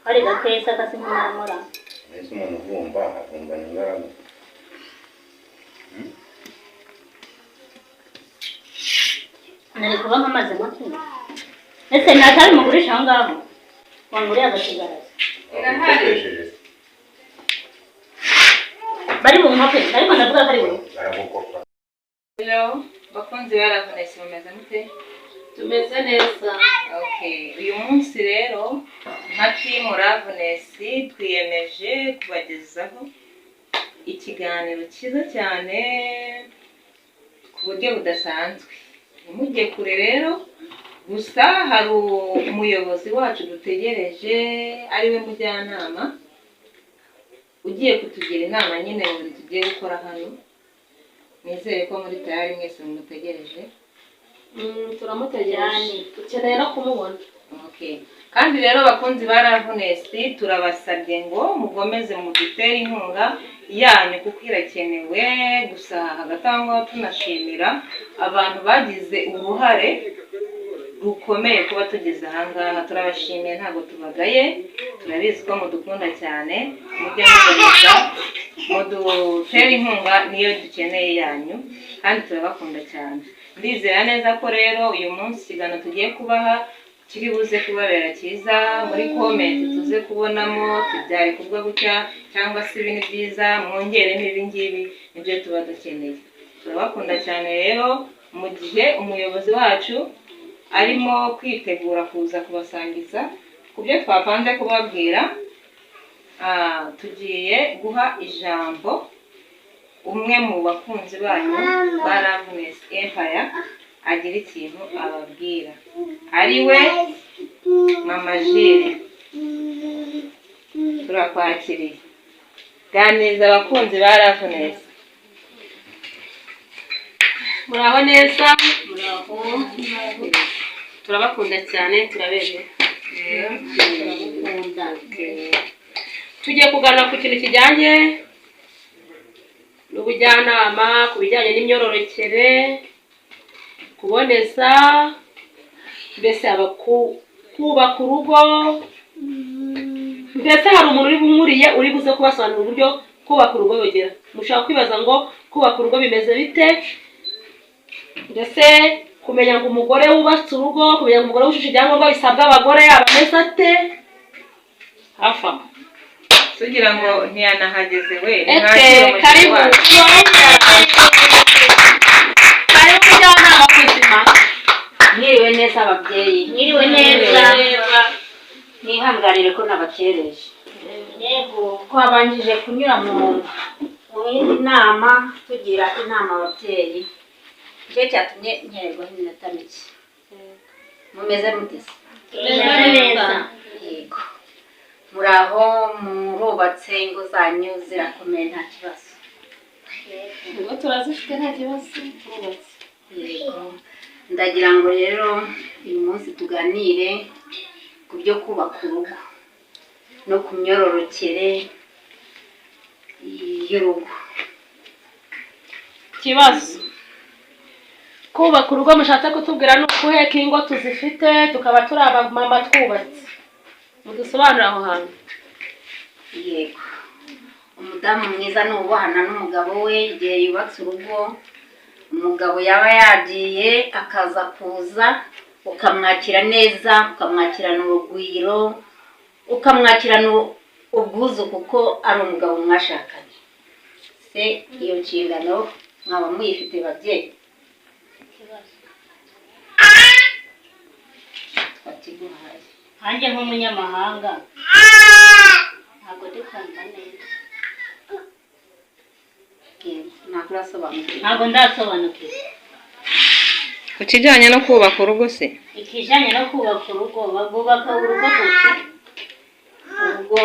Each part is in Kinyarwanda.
ari gakesa kasi nk'amaramora ese umuntu uvumba akumva n'ingaragu nari kuba nk'amaze make ese natari mugurisha aho ngaho wanguriye agasigaraza bari mu nkope ariko ndavuga ko ari wowe baragukopa Hello, bakunzi baravunesi mumeze mute? Tumeze neza. Okay, uyu munsi rero nka team Ravunesi twiyemeje kubagezaho ikiganiro cyiza cyane ku buryo budasanzwe. Nimujye kure rero gusa hari umuyobozi wacu dutegereje ariwe mujyanama ugiye kutugira inama nyine ngo tugiye gukora hano. Nizere ko muri tayari mwese mumutegereje. Turamutegereje. Dukeneye no kumubona. Okay. Kandi rero bakunzi baravunesi turabasabye ngo mugomeze mudutere inkunga yanyu kuko irakenewe. Gusa hagatangwa tunashimira abantu bagize uruhare rukomeye kuba tugeze ahangaha. Turabashimiye ntabwo tubagaye, turabizi ko mudukunda cyane, mujye mukomeza mudutere inkunga niyo dukeneye yanyu kandi turabakunda cyane. Ndizera neza ko rero uyu munsi ikiganiro tugiye kubaha kiri buze kubabera cyiza. Muri comment tuze kubonamo tubyari kubwa gutya cyangwa se ibintu byiza mwongeremo ibi ngibi nibyo tuba dukeneye. Turabakunda cyane rero mu gihe umuyobozi wacu arimo kwitegura kuza kubasangiza kubyo twapanze kubabwira. Tugiye guha ijambo umwe mu bakunzi banyu ba Ravunesi Empire agira ikintu ababwira, ariwe Mama Jire. Turakwakiriye, ganiriza abakunzi ba Ravunesi. Muraho neza, muraho. Turabakunda cyane, turabeze. turabakunda Tugiye kuganira ku kintu kijyanye n'ubujyanama ku bijyanye n'imyororokere, kuboneza, mbese kubaka urugo. Mbese hari umuntu uri bumuriye uri buze kubasobanurira uburyo kubaka urugo yogera. Mushaka kwibaza ngo kubaka urugo bimeze bite? Mbese kumenya ngo umugore wubatse urugo, kumenya ngo umugore wujuje ibyangombwa bisabwa abagore abameze ate? Hafa Tugira ngo ntiyanahageze we. Karibu mujyanama kuzima. mwiriwe neza ababyeyi mwiriwe neza nihanganire ko nabakereje yego twabanjije kunyura mu inama tugira inama ababyeyi je cyatumye nkererwa iminota mike mumeze mutese neza yego muraho murubatse ingo zanyu zirakomeye nta kibazo ngo turazifite nta kibazo turubatse yego ndagira ngo rero uyu munsi tuganire ku byo kubaka urugo no ku myororokere y'urugo. Kibazo kubaka urugo mushatse kutubwira no kuheka ingo tuzifite tukaba turi abamama twubatse. Mudusobanurira aho hantu. Yego umudamu mwiza n'ubahana n'umugabo we igihe yubatse urugo. Umugabo yaba yagiye akaza kuza ukamwakira neza, ukamwakirana urugwiro, ukamwakirana ubwuzu kuko ari umugabo mwashakanye. Se iyo nshingano mwaba muyifite babyeyi? Twatiguhaye hanjye nk'umunyamahanga ntabwo ndikumva neza. Ntabwo ndasobanukirwa ku kijyanye no kubaka urugo se. ikijyanye no kubaka urugo. Bubaka urugo gute? Urugo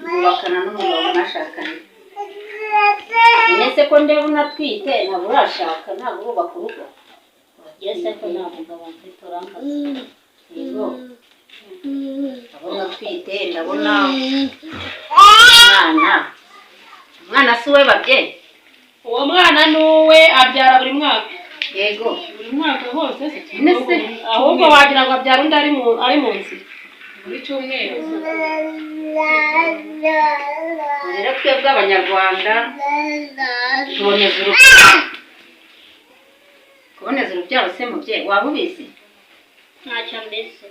bubakana n'umugabo mwashakanye. Nese ko ndeba unatwite ntabwo urashaka ntabwo bubaka urugo. Yese ko nta mugabo mfite urambaza. Yego ndabona atwite ndabona umwana si we babyeyi. Uwo mwana nuwe abyara buri mwaka. Yego buri mwaka hose se. Nese Ahubwo wagira ngo abyara undi ari mu nzira. muri cyumweru. rero twebwe abanyarwanda tuboneza urubyaro. Kuboneza urubyaro se mubyeyi waba ubizi? ntacyo mbese.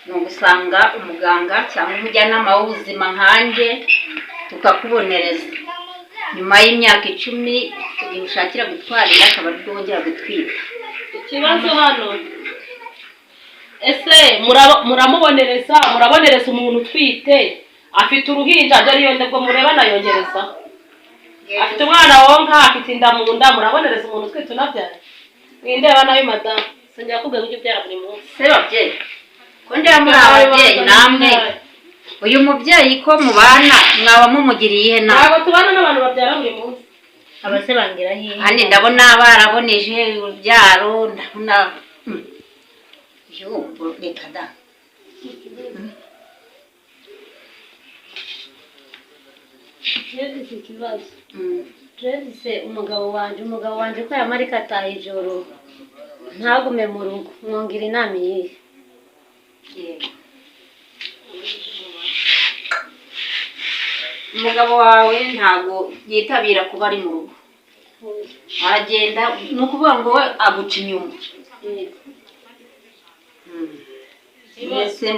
Ni ugusanga umuganga cyangwa umujyanama w'ubuzima nkanjye tukakubonereza. Nyuma y'imyaka 10 igihe ushakira gutwarira akaba aribwo wongera gutwita. Ikibazo hano, ese murabonereza umuntu utwite afite uruhinja ariyo ndebwo mureba nayongereza, afite umwana wonka afite inda mu nda, murabonereza umuntu utwite unabyara? Mwindeba nayo madamu sinjya kubwira ujye ubyara buri munsi. Se babyeyi ko ndeba muri ababyeyi namwe uyu mubyeyi ko mubana mwaba mumugiriye ihe nawe? Ntabwo tubana n'abantu babyara buri munsi. Abase bangira hiye. Handi ndabona baraboneje urubyaro, ndabona yo reka da. Jedi ikibazo. Jedi se umugabo wanje ko yamarika ataha ijoro ntagume mu rugo, mwongira inama yihe? Umugabo wawe ntago yitabira kuba ari mu rugo, aragenda ni ukuvuga ngo we aguca inyuma. Ikibazo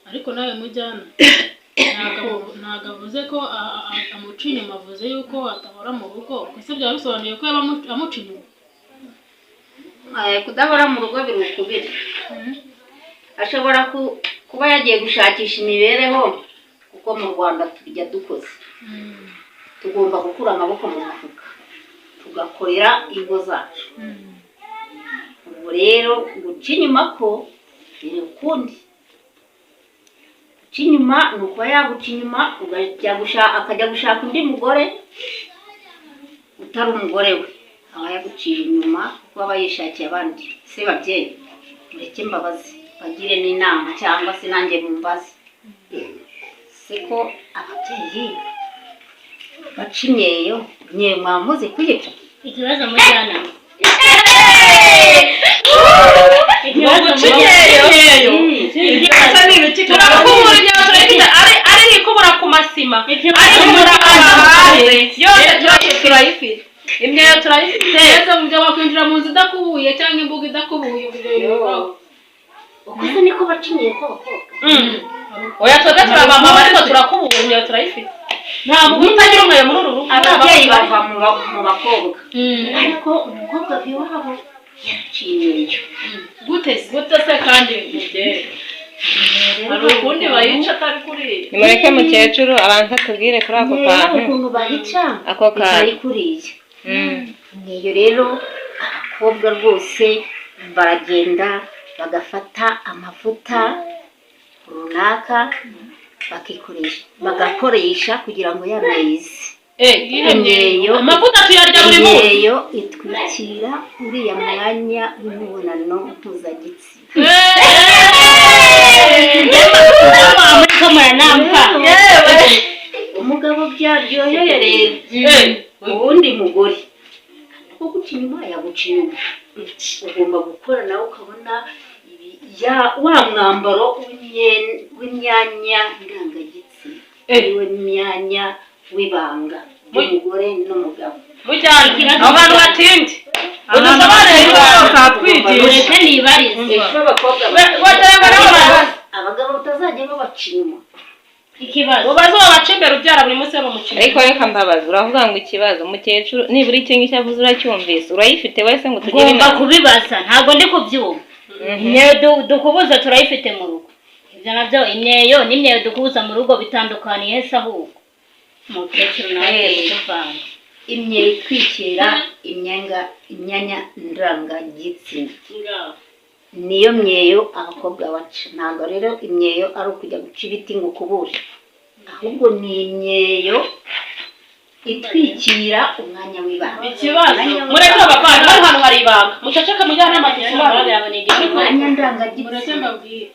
ariko nawe mujyana ntabwo avuze ko amuca inyuma, avuze yuko atahora mu rugo. Ese byaba bisobanuye ko yaba amuca inyuma? Kudahora mu rugo biri ukubiri. Ashobora kuba yagiye gushakisha imibereho, kuko mu Rwanda turya dukoze. Tugomba gukura amaboko mu mufuka tugakorera ingo zacu. Ubu rero guca inyuma ko biri ukundi. Guca inyuma ni ukuba yaguca inyuma akajya gushaka undi mugore utari umugore we, aba yaguciye inyuma kuko aba yishakiye abandi. Se babyeyi mureke mbabazi bagire n'inama cyangwa se nanjye mumbaze. Siko ababyeyi baca imyeyo, imyeyo mwamuze kuyica? Ikibazo mujyana. Ari kubura ku masima, ari kubura ahantu yose turayifite. Imyeyo turayifite. Ese mujya wakwinjira mu nzu idakubuye cyangwa imbuga idakubuye ubwo Uko niko baca imyeyo k'abakobwa. Oya twebwe turabamama ariko turakubura, imyeyo turayifite. Nta muntu utagira umweyo muri uru rugo. Ababyeyi bava mu bakobwa, ariko umukobwa iwabo yaciye imyeyo. gute se kandi mubyeyi? Hari ukundi bayica atari kuriya. Nimureke mukecuru abanza tubwire kuri ako kantu. Ukuntu bayica Ako kantu. bitari kuriya. Imyeyo rero abakobwa rwose baragenda bagafata amavuta runaka bagakoresha kugira ngo yameze. Imyeyo amavuta tuyarya buri munsi. Imyeyo itwikira uriya mwanya w'imibonano mpuzagitsina. Umugabo byaryoheye rero. Ubundi mugore kuko guca inyuma yaguca inyuma, ugomba gukora nawe ukabona wa mwambaro w'imyanya ndangagitsina, ariwe myanya w'ibanga ry'umugore n'umugabo. Mujyana abantu batinde udusobanurire Ureke nibarize. Abagabo batazajya babaca inyuma. Ikibazo. ubaze babaca imbere ubyara buri munsi bamucira. Ariko reka mbabaza, uravuga ngo ikibazo mukecuru nibura icyo ngicyo avuze uracyumvise, urayifite wese ngo tugire Ngomba inama? kubibaza, ntabwo ndi kubyumva. Imyeyo dukubuza turayifite mu rugo. Ibyo nabyo imyeyo n'imyeyo dukubuza mu rugo bitandukaniye se ahubwo. Mukecuru nawe kuvanga. Imyeyo itwikira imyanya ndangagitsina niyo myeyo abakobwa baca. Ntabwo rero imyeyo ari ukujya guca ibiti ngo ukubure, ahubwo ni imyeyo itwikira umwanya w'ibanga. Ikibazo mureke abavanga hano hari ibanga muceceka mujyana amagisobanuro. Umwanya ndangagitsina Mureke mbabwire.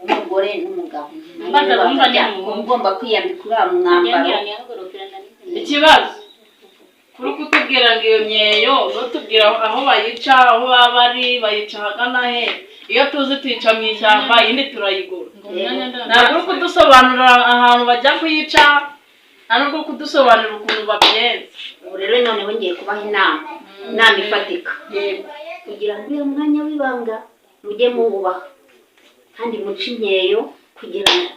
umugore n'umugabo Mbaza bumva ni ugomba kwiyambika uriya mwambaro. Ikibazo kuri kutubwira ngo iyo myeyo nutubwira aho bayica, aho baba bari bayica ahagana he? iyo tuzi twica mu ishyamba indi turayigura ngo myanya ntabwo uri kudusobanurira ahantu bajya kuyica nta nubwo uri kudusobanurira ukuntu babigenza. ubu rero noneho ngiye kubaha inama ifatika kugira ngo uyu mwanya w'ibanga mujye muwubaha kandi muce imyeyo kugira ngo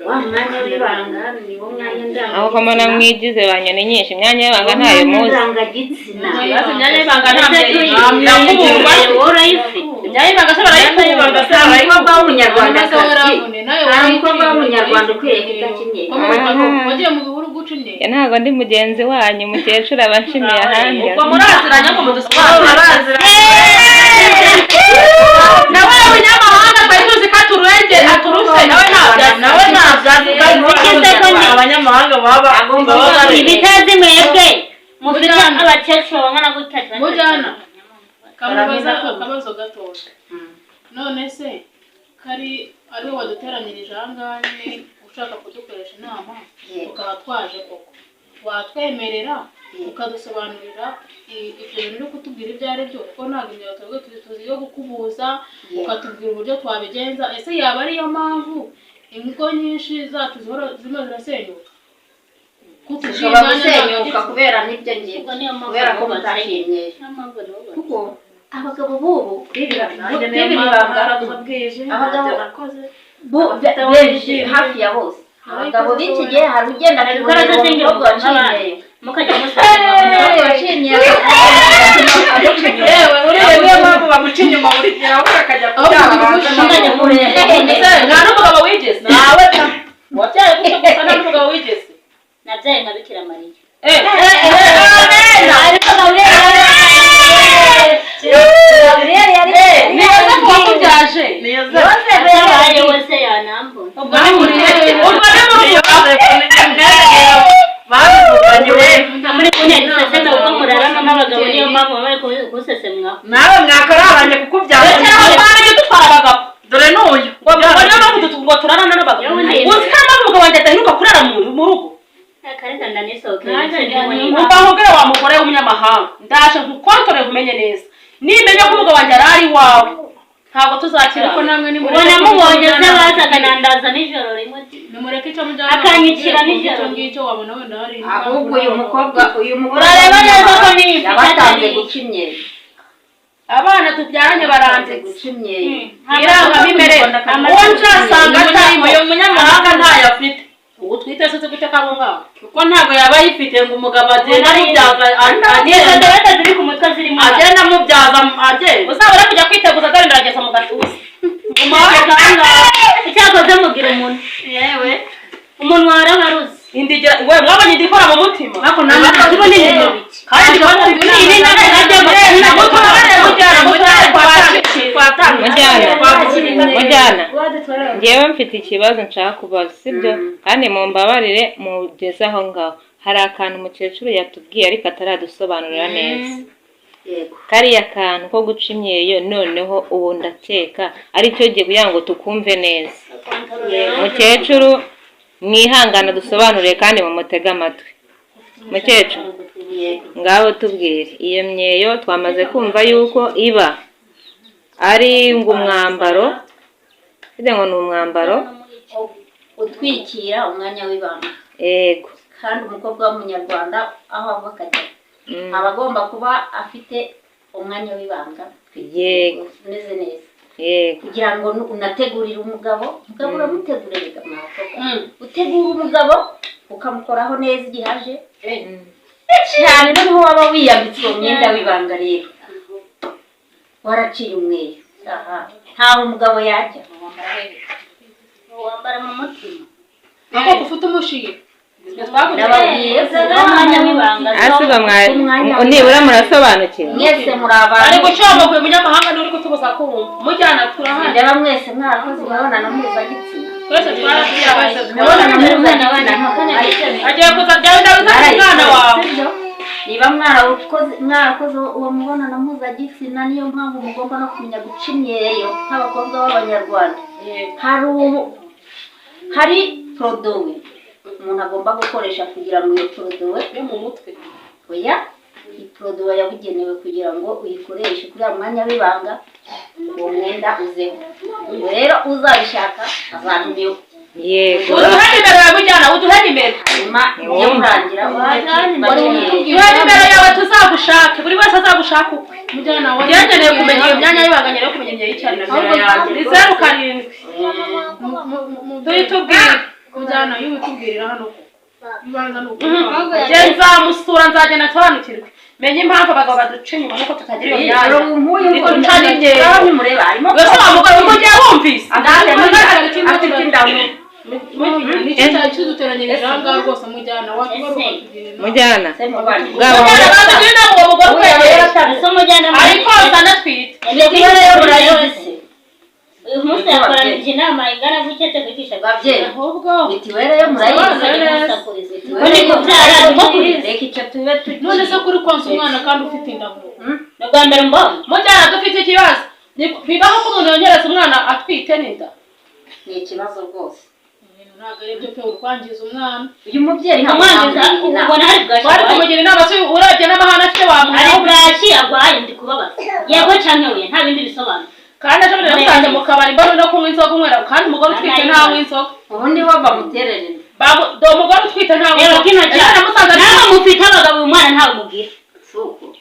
wa mwanya w'ibanga niwo mwanya ndangagitsina. aho kama namwigize banyoni nyinshi imyanya y'ibanga ntayo muzi. ndangagitsina imyanya y'ibanga nta myeyo imyanya y'ibanga se barayikunda umukobwa w'umunyarwandakazi umukobwa w'umunyarwanda ukwiye kudakimye. wagiye mu bihuru guca imyeyo ntabwo ndi mugenzi wanyu umukecuru aba nshimiye ahandi. ubwo muraziranye ngo mudusobanurire nawe umunyamahanga twari tuzi ko aturuse nawe ntabwo abanyamahanga baba ibitazi mwebwe mufite abakecuru bangana gutya mujyana kamubaza akabazo gatoya none se kari ariwe waduteranyirije ahangaha nyine ushaka kudukoresha inama tukaba twaje koko watwemerera ukadusobanurira ibyo bintu uri kutubwira ibyo ari byo kuko ntabwo imyeyo twebwe tuzi yo gukubuza ukatubwira uburyo twabigenza. ese yaba ariyo mpamvu ingo nyinshi zacu zirimo zirasenyuka ushobora gusenyuka kubera n'ibyo ngibyo kubera ko mutashimye kuko abagabo b'ubu benshi hafi ya bose abagabo b'iki gihe hari ugenda akikora umukobwa waciye mukajya musanga yewe urebe niyo mpamvu bamuca inyuma buri gihe aho akajya nta n'umugabo wigeze nawe wabyaye gutyo gusa nta n'umugabo wigeze nabyaye nka Bikira Mariya nawe mwakarabanye kukubyara dore n'uyu ngo turarana n'abagabo uzi ko umugabo wanjye adaheruka kurara mu rugo ubahugire wa mugore w'umunyamahanga ndaje nkukontore kumenye neza nimenye ko umugabo wanjye ari iwawe ntabwo tuzakira ariko namwe ni ubona mubonye se bazaga nandaza nijoro rimwe nimureke icyo mujyana akanyicira nijoro ngicyo wabona wenda hari ahubwo uyu mukobwa urareba neza ko ni yabatanze guca imyeyo abana tubyaranye baranze guca imyeyo irangamimerere uwo nshasanga atayimo uyu munyamahanga ntayo afite ubu twite se gute kabo ngabo kuko ntabwo yaba yifite ngo umugabo agenda amubyaza agenda ziri ku mutwe zirimo agenda amubyaza agenda uzabura kujya kwiteguza dore ndarageza mu gatuza icyakoze mugira umuntu yewe umuntu warabaruzi indigira we mwabonye indikora mu mutima nako nanjye tuba ni ibintu biki kandi ko ni mujyana ngewe mfite ikibazo nshaka kubaza sibyo kandi mumbabarire mugeze aho ngaho hari akantu umukecuru yatubwiye ariko ataradusobanurira neza kariya kantu ko guca imyeyo noneho ubu ndakeka aricyo gihe kugira ngo tukumve neza mukecuru mwihangana dusobanurire kandi mumutege amatwi mukecuru ngabo tubwire iyo myeyo twamaze kumva yuko iba ari ngo umwambaro bide ngo ni umwambaro utwikira umwanya w'ibanga yego kandi umukobwa w'umunyarwanda aho ava akagera aba agomba kuba afite umwanya w'ibanga yego umeze neza yego kugira ngo unategurire umugabo uramutegurira utegura umugabo ukamukoraho neza igihe aje cyane noneho waba wiyambitse uwo mwenda w'ibanga rero waraciye umweyo ntaho umugabo yajya wambara mu mutima nako ufite umushiye ndababwiye umwanya w'ibanga nibura murasobanukiwe mwese muri abantu ariko cyangwa kwe munyamahanga n'uri kutubuza kumva mujyana turahana ndeba mwese mwarakoze imibonano mpuzabitsina twese twarabyaye imibonano mpuzabitsina agiye kuza byawe ndabuza umwana wawe niba mwarakoze uwo mubonano mpuzabitsina niyo mpamvu mugomba no kumenya guca imyeyo nk'abakobwa b'abanyarwanda hari porodowe umuntu agomba gukoresha kugira ngo iyo porodowe yo mu mutwe oya iporoduwa yabugenewe kugira ngo uyikoreshe kuri mwanya w'ibanga uwo mwenda uzeho. Ubwo rero uzabishaka azantumeho. Yego. uduhe nimero yawe mujyana, uduhe nimero. Hanyuma iyo murangira Uduhe nimero yawe tuzagushake, buri wese azagushaka ukwe. mujyana wa Ugendereye kumenya iyo myanya y'ibanga nyine yo kumenya imyeyo icyari nimero yanjye. Ni 07. Tuyitubwire. mujyana y'ubitubwirira hano ko ibanza nuko nzamusura nzagenda nsobanukirwe menye impamvu abagabo baduca inyuma nuko tutagira iyo myanya nitucana imyeyo mureba arimo wese wamugabo mugiye wumvise afite indamu nicyo cyari kiduteranyirije aha ngaha rwose mujyana Mujyana. ariko ndanatwite uyu munsi yakoranije inama ingana gutya tegutisha babyeyi ahubwo mitiwere yo murayizi reka icyo tube none se kuri konsa umwana kandi ufite indamu no bwa mbere mbona mujyana dufite ikibazo bibaho ko umuntu yongereza umwana atwite n'inda ni ikibazo rwose ntabwo ari byo pe urwangiza umwana uyu mubyeyi umwangiza ubona hari bwashi wari kumugira inama se urebye n'amahane afite ari wamuha bwashi agwaye ndi kubabaza yego canke oya nta bindi bisobanuro kandi ejo bundi namusanze mu kabari mbona no kunywa inzoga umwera kandi umugore utwite ntanywa inzoga ubundi bo bamutererera do umugore utwite ntanywa rero kino ejo cyane namusanze nawe mufite abagabo uyu mwana ntawe mubwira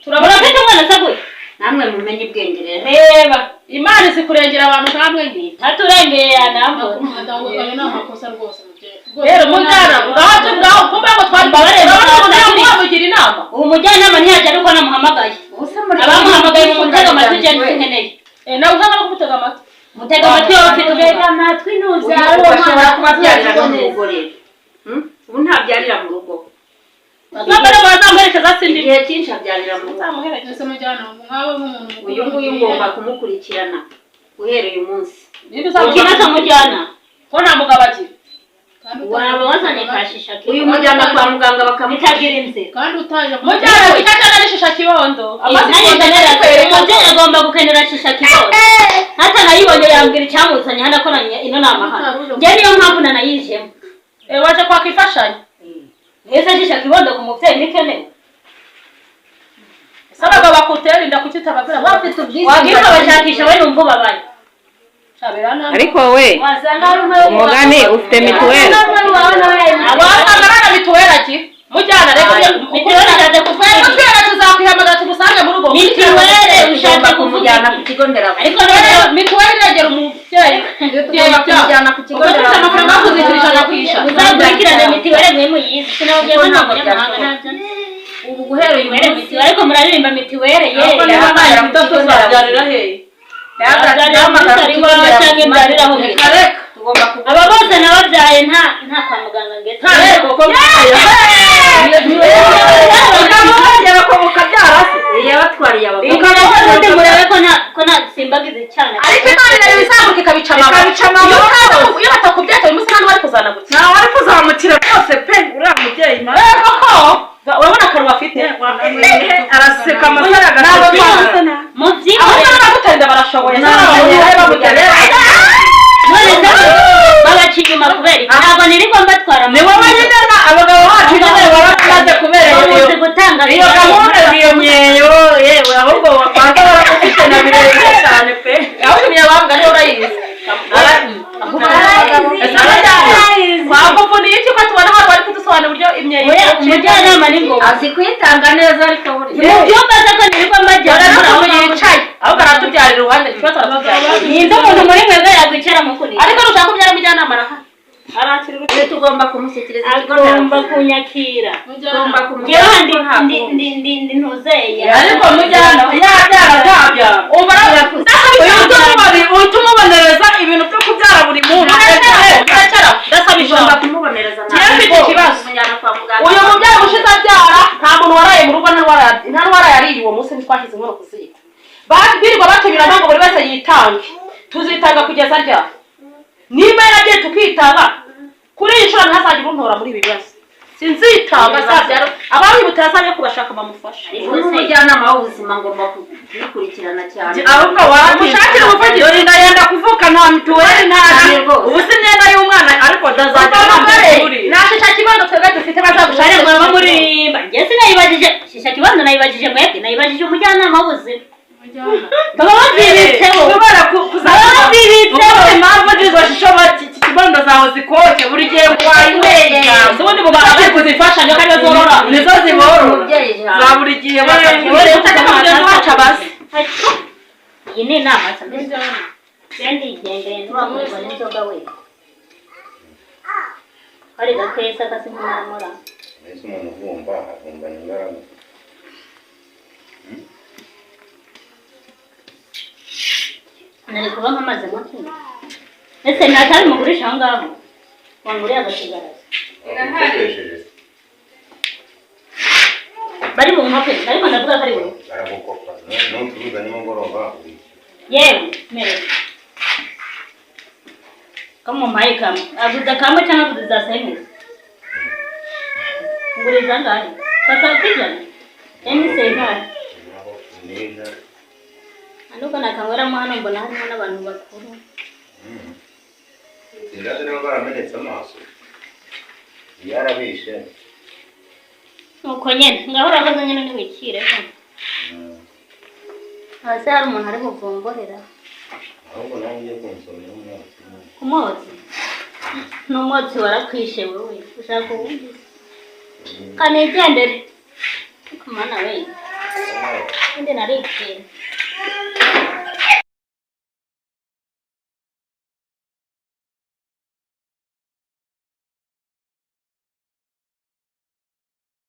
turabona urafite umwana saguye namwe mumenye ubwenge rero reba imana izi kurengera abantu nkamwe ngiye ntaturengera namwe ayo ni amakosa rwose rero mujyana ngaho kumbe ngo twari bamugira inama ubu mujyanama ntiyajya ariko namuhamagaye abamuhamagaye mu mutega amatwi ugenda ukeneye nawe usanga no kumutega amatwi mutega amatwi wowe ufite utega amatwi ntuzaro bashobora kubabyarira no mu rugo rero ubu ntabyarira mu rugo ntabwo bazamuherekeza sindi igihe cyinshi abyarira mu rugo ese mujyana nkawe nk'umuntu uyu nguyu ngomba kumukurikirana guhera uyu munsi ukibaza mujyana ko nta mugabo agira waba wazanye kashisha uyu mujyana kwa muganga bakamutagira inzira kandi utaje mujyana icyacyana n'ishisha kibondo umubyeyi agomba gukenera shisha kibondo hata nayibonye yambwira icyamuzanye hano akoranye ino nama hano njye niyo mpamvu nanayijemo waje kwaka imfashanyo ese shisha kibondo ku mubyeyi nikenewe sabaga bakutera inda kuki utababwira bafite ubwisi wagiye ukabashakisha we numva ubabaye ariko we umugani ufite mituweli wasanga na mituweli agira mujyana rero mituweli iraje kufasha mituweli tuzakwihamagara tugusange mu rugo mituweli ushaka kumujyana ku kigo nderabuzima ariko rero mituweli iragera umubyeyi tugomba kumujyana ku kigo nderabuzima amafaranga bakuzikirishana kwisha uzakurikirane mituweli mwe muyizi sinababwiye ko ntabwo nyamahanga nabyo ubu guhera uyu munsi ariko muraririmba mituweli tuzabyarira hehe aba bose nababyaye nta kwa muganga ngeze yabatwariye abagore murebe ko nta simbagize cyane ariko imana ireba ibizamuka ikabica amaboko iyo batakubyaye uyu munsi ntabwo bari kuzana gutya ntawe ari kuzamukira rwose pe uriya mubyeyi koko urabona akantu bafite araseka amasara agaseka mu by'imwe aho baragutenda barashoboye babaca inyuma kubera iki ntabwo nirirwa mbatwara ni wowe nyine abagabo bacu nyine baba bamaze kubera babuze gutanga iyo gahunda iyo myeyo yewe ahubwo wakwanza baragufite na birebire cyane pe aho imyeyo bambwa niyo urayizi wamva ni iki ko tubona hano bari kudusobanura uburyo imyeyo umujyanama ni ngombwa azi kwitanga neza ariko mu byumba ze ko nirirwa mbajyana yicaye ahubwo aratubyarira uruhande ikibazo aratubyarira ninde umuntu muri mwebwe yakwicara mu kuri ariko nushaka kubyara umujyanama arahari tugomba kumushyikiriza ikigo agomba kunyakira tugomba ngewe ndi ntuzeye ariko mujyana yabyara ntabyara utuma ubonereza ibintu byo kubyara buri muntu tugomba kumubonereza mfite ikibazo uyu mubyeyi ushize abyara nta muntu waraye mu rugo nta n'uwaraye ariye uwo munsi ntitwashyize inkono ku ziko birirwa batunyura ntabwo buri wese yitange tuzitanga kugeza ryari niba yaragiye tukitanga kuri iyi nshuro ntazagire untora muri ibi bibazo sinzitanga azabyara abamwibutse yazajya kubashaka bamufasha umujyanama w'ubuzima ngomba kubikurikirana cyane ahubwo wamushakira umuvugizi urinda yenda kuvuka nta mituweli nta ubu si imyenda y'umwana ariko ndazajya nashisha kibondo twebwe dufite bazagushaka mwaba muririmba njye nayibajije shisha kibanza nayibajije mwebwe nayibajije umujyanama w'ubuzima mujyana baba babyibitseho kubera babyibitseho impamvu nizoshisho kibondo zawe zikoke buri gihe wayibeshya ubundi mu bantu bari kuzifashanyo kandi zorora nizo ziborora umubyeyi za buri gihe baca basi iyi ni inama sameze kandi igendeye n'uwamuza n'inzoga we hari gakesa kasimuramura mbese umuntu uvumba avumbana imbaraga. nari kuba nk'amazi make ese natari mugurisha aho ngaho wanguriye agasigaraza Ukoresheje bari mu nkope ariko ndavuga ko ari wowe baragukopa n'ucuruza nimugoroba yewe mere kama mpaye kamwe aguza kamwe cyangwa aguza za senyezi nguriza ngahe bakakijana yani senkari naho neza. anuko nakangweramo hano mbona harimo n'abantu bakuru Sindazi niba baramenetse amaso yarabishe. nuko nyene ngaho urakoze nyene ntiwikire hasi hari umuntu ari buvomborera ahubwo nawe ugiye kunsomera umwotsi. umwotsi n'umwotsi warakwishe wowe ushaka uwundi kanigendere kumana we undi narikira